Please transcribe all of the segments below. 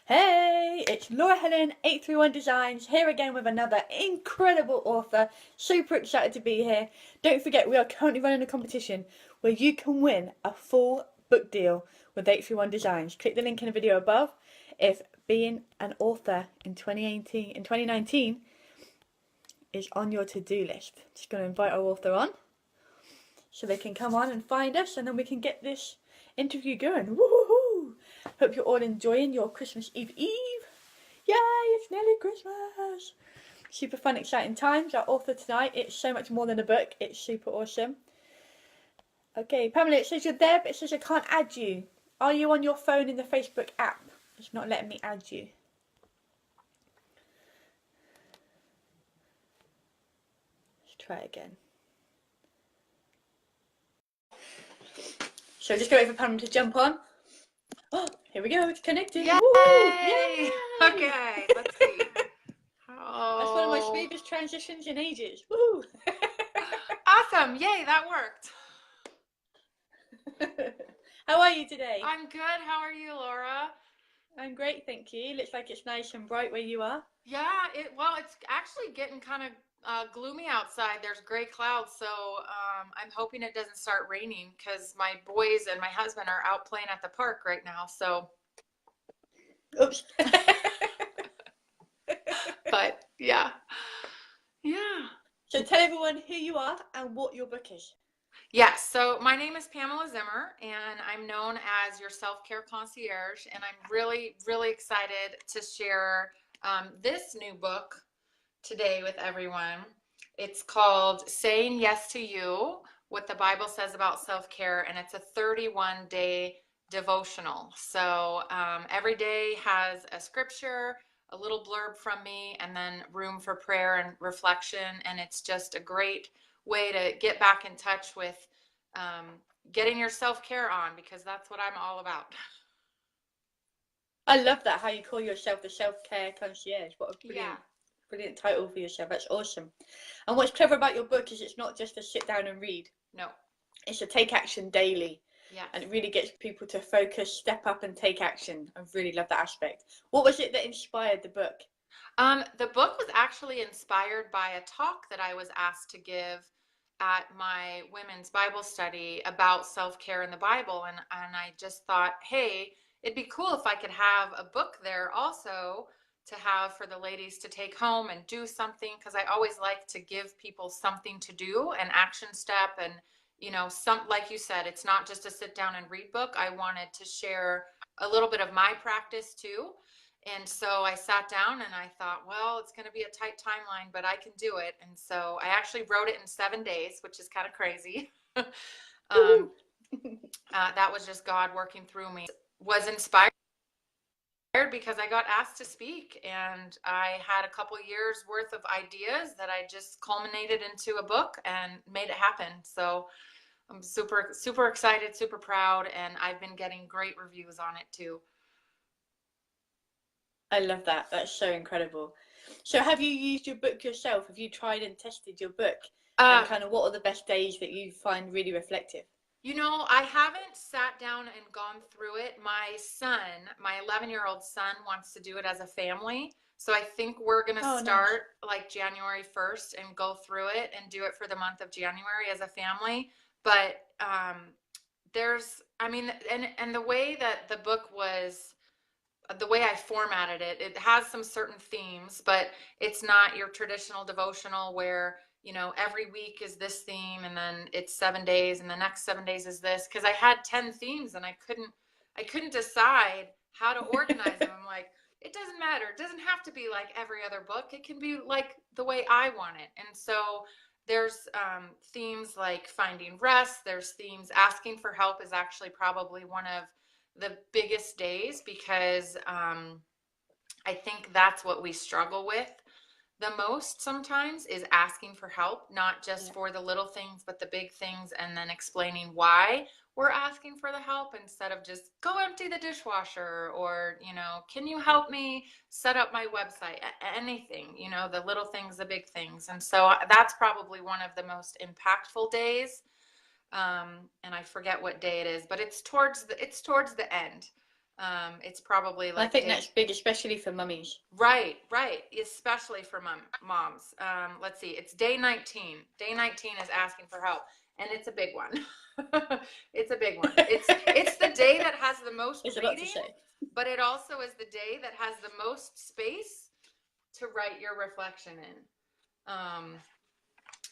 Hey, it's Helen 831 Designs here again with another incredible author. Super excited to be here. Don't forget, we are currently running a competition where you can win a full book deal with 831 Designs. Click the link in the video above. If being an author in 2019 is on your to-do list, just going to invite our author on so they can come on and find us, and then we can get this interview going. Woohoo! Hope you're all enjoying your Christmas Eve. Yay, it's nearly Christmas. Super fun, exciting times. Our author tonight, it's so much more than a book. It's super awesome. Okay, Pamela, it says you're there, but it says I can't add you. Are you on your phone in the Facebook app? It's not letting me add you. Let's try it again. So just go wait for Pamela to jump on. Oh, here we go. It's connected. Yay! Woo! Yay! Okay, let's see. Oh. That's one of my smoothest transitions in ages. Woo! Awesome. Yay, that worked. How are you today? I'm good. How are you, Laura? I'm great, thank you. Looks like it's nice and bright where you are. Yeah, it's actually getting kind of gloomy outside. There's gray clouds, so I'm hoping it doesn't start raining because my boys and my husband are out playing at the park right now. So, Oops. but yeah. So tell everyone who you are and what your book is. Yes, so my name is Pamela Zimmer, and I'm known as your self-care concierge, and I'm really, really excited to share this new book today with everyone. It's called Saying Yes to You, What the Bible Says About Self-Care, and it's a 31-day devotional. So every day has a scripture, a little blurb from me, and then room for prayer and reflection, and it's just a great way to get back in touch with getting your self-care on, because that's what I'm all about. I love that, how you call yourself the self-care concierge. What a brilliant title for yourself. That's awesome. And what's clever about your book is it's not just a sit down and read. No. It's a take action daily. Yeah. And it really gets people to focus, step up and take action. I really love that aspect. What was it that inspired the book? The book was actually inspired by a talk that I was asked to give at my women's Bible study about self-care in the Bible. And I just thought, hey, it'd be cool if I could have a book there also to have for the ladies to take home and do something, because I always like to give people something to do, an action step. And, like you said, it's not just a sit down and read book. I wanted to share a little bit of my practice too. And so I sat down and I thought, well, it's going to be a tight timeline, but I can do it. And so I actually wrote it in 7 days, which is kind of crazy. That was just God working through me. Was inspired because I got asked to speak, and I had a couple years worth of ideas that I just culminated into a book and made it happen. So I'm super, super excited, super proud, and I've been getting great reviews on it too. I love that. That's so incredible. So have you used your book yourself? Have you tried and tested your book? And kind of what are the best days that you find really reflective? I haven't sat down and gone through it. My son, my 11-year-old son, wants to do it as a family. So I think we're going to start like January 1st and go through it and do it for the month of January as a family. But and the way that the book was, the way I formatted it, it has some certain themes, but it's not your traditional devotional where, every week is this theme and then it's 7 days and the next 7 days is this. Cause I had 10 themes and I couldn't decide how to organize them. I'm like, it doesn't matter. It doesn't have to be like every other book. It can be like the way I want it. And so there's themes like finding rest. There's themes, asking for help is actually probably one of the biggest days, because I think that's what we struggle with the most sometimes, is asking for help, not just for the little things, but the big things, and then explaining why we're asking for the help instead of just go empty the dishwasher, or, can you help me set up my website? Anything, the little things, the big things. And so that's probably one of the most impactful days. And I forget what day it is, but it's towards the end. It's probably I like think that's big, especially for mummies. right, right, especially for moms. Let's see, it's day 19. Day 19 is asking for help, and it's a big one. It's a big one. It's the day that has the most There's a lot to reading, say. but it also is the day that has the most space to write your reflection in.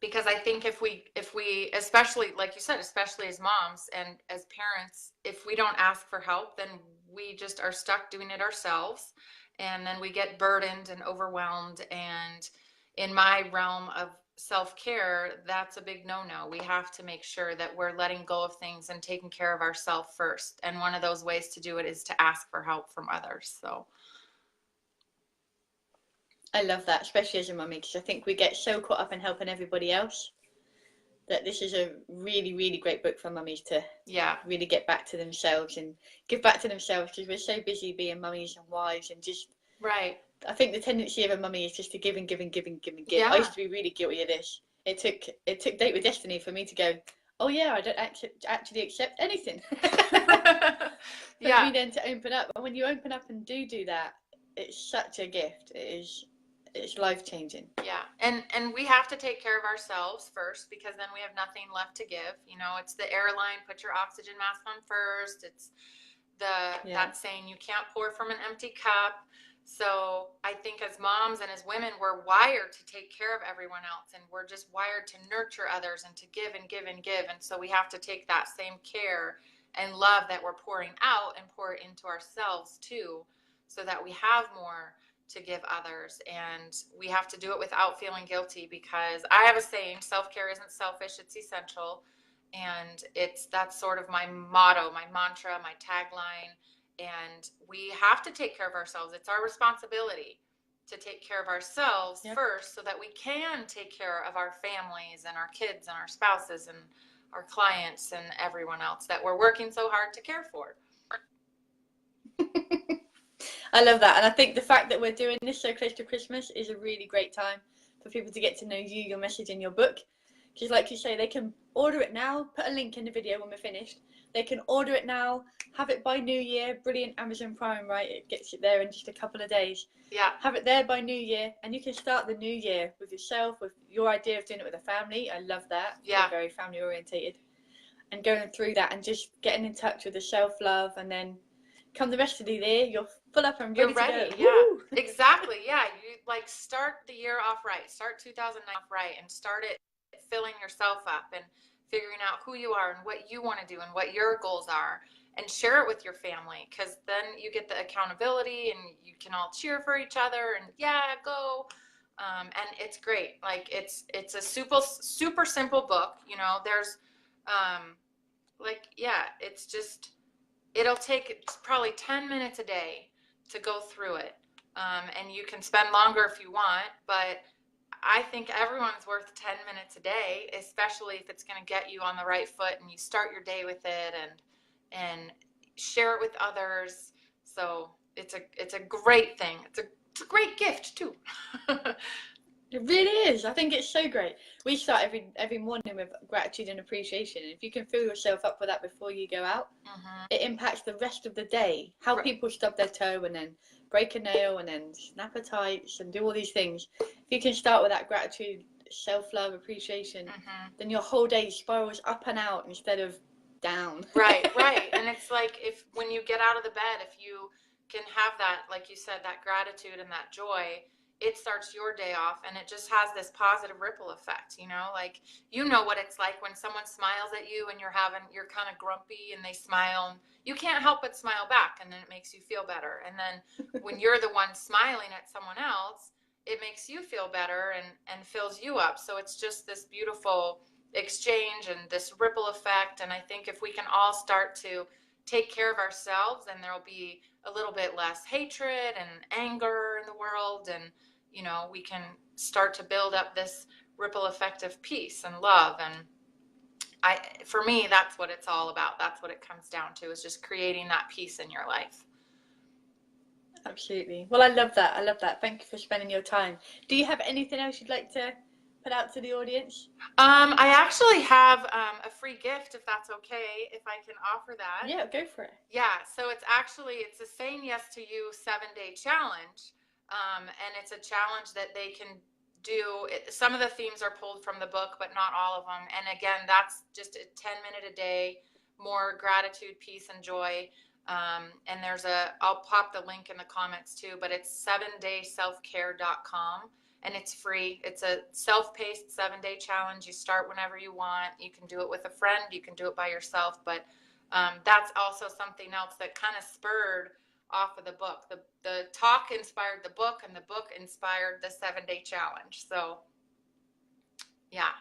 Because I think if we especially like you said, especially as moms and as parents, if we don't ask for help, then we just are stuck doing it ourselves, and then we get burdened and overwhelmed. And in my realm of self-care, that's a big no-no. We have to make sure that we're letting go of things and taking care of ourselves first, and one of those ways to do it is to ask for help from others. So I love that, especially as a mummy, because I think we get so caught up in helping everybody else that this is a really, really great book for mummies to yeah, really get back to themselves and give back to themselves, because we're so busy being mummies and wives and just, right, I think the tendency of a mummy is just to give and give and give and give and give. I yeah. used to be really guilty of this. It took Date with Destiny for me to go, oh yeah, I don't actually accept anything. For Yeah. me then to open up, and when you open up and do that, it's such a gift. It's life changing. Yeah, and we have to take care of ourselves first, because then we have nothing left to give. You know, it's the airline, put your oxygen mask on first. It's Yeah. that saying, you can't pour from an empty cup. So I think as moms and as women, we're wired to take care of everyone else, and we're just wired to nurture others and to give and give and give. And so we have to take that same care and love that we're pouring out and pour it into ourselves too, so that we have more to give others. And we have to do it without feeling guilty, because I have a saying, self-care isn't selfish, it's essential. And that's sort of my motto, my mantra, my tagline. And we have to take care of ourselves. It's our responsibility to take care of ourselves first, so that we can take care of our families and our kids and our spouses and our clients and everyone else that we're working so hard to care for. I love that, and I think the fact that we're doing this so close to Christmas is a really great time for people to get to know you, your message, and your book. Because, like you say, they can order it now. Put a link in the video when we're finished. They can order it now, have it by New Year. Brilliant Amazon Prime, right? It gets it there in just a couple of days. Yeah. Have it there by New Year, and you can start the new year with yourself, with your idea of doing it with a family. I love that. Yeah. We're very family orientated, and going through that and just getting in touch with the self love, and then come the rest of the year, you're full up and ready, You're ready, to go. yeah. Woo! Exactly, yeah. You like start the year off right. Start 2009 off right, and start it filling yourself up and figuring out who you are and what you want to do and what your goals are, and share it with your family, because then you get the accountability and you can all cheer for each other and yeah, go. And it's great. Like it's a super simple book. You know, there's it's just, it'll take probably 10 minutes a day to go through it. And you can spend longer if you want, but I think everyone's worth 10 minutes a day, especially if it's going to get you on the right foot and you start your day with it and share it with others. So it's a great thing. It's a great gift too. It really is. I think it's so great. We start every morning with gratitude and appreciation. If you can fill yourself up with that before you go out, it impacts the rest of the day. How people stub their toe and then break a nail and then snap a tights and do all these things. If you can start with that gratitude, self-love, appreciation, then your whole day spirals up and out instead of down. Right. And it's like, when you get out of the bed, if you can have that, like you said, that gratitude and that joy, it starts your day off, and it just has this positive ripple effect. Like, what it's like when someone smiles at you and you're kind of grumpy and they smile, and you can't help but smile back, and then it makes you feel better. And then when you're the one smiling at someone else, it makes you feel better and fills you up. So it's just this beautiful exchange and this ripple effect. And I think if we can all start to take care of ourselves, then there'll be a little bit less hatred and anger in the world, and we can start to build up this ripple effect of peace and love. And for me, that's what it's all about. That's what it comes down to, is just creating that peace in your life. Absolutely. Well, I love that. Thank you for spending your time. Do you have anything else you'd like to put out to the audience? I actually have a free gift, if that's okay, if I can offer that. Yeah, go for it. Yeah, so it's the Saying Yes to You 7-day challenge. And it's a challenge that they can do. Some of the themes are pulled from the book, but not all of them. And again, that's just a 10-minute a day, more gratitude, peace, and joy. And I'll pop the link in the comments too, but it's 7dayselfcare.com. And it's free. It's a self-paced 7-day challenge. You start whenever you want. You can do it with a friend. You can do it by yourself. But that's also something else that kind of spurred off of the book. The talk inspired the book, and the book inspired the 7-day challenge. So, yeah.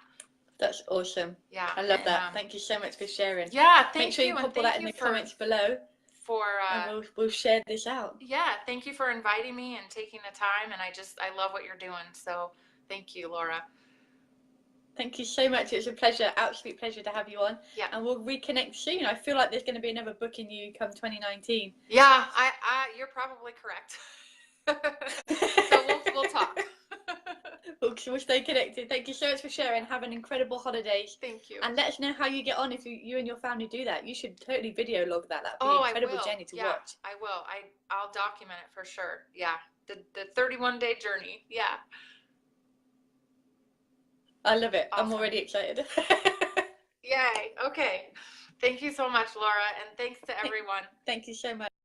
That's awesome. Yeah. I love that. Thank you so much for sharing. Yeah, Make sure you pop all that in the comments below. And we'll share this out. Yeah, thank you for inviting me and taking the time. And I love what you're doing. So thank you, Laura. Thank you so much. It's a pleasure, absolute pleasure to have you on. Yeah. And we'll reconnect soon. I feel like there's going to be another book in you come 2019. Yeah, you're probably correct. So we'll talk. We'll stay connected. Thank you so much for sharing. Have an incredible holidays. Thank you. And let us know how you get on if you and your family do that. You should totally video log that. That'd be an incredible journey to watch. I will. I'll document it for sure. Yeah. The 31-day journey. Yeah. I love it. Awesome. I'm already excited. Yay. Okay. Thank you so much, Laura. And thanks to everyone. Thank you so much.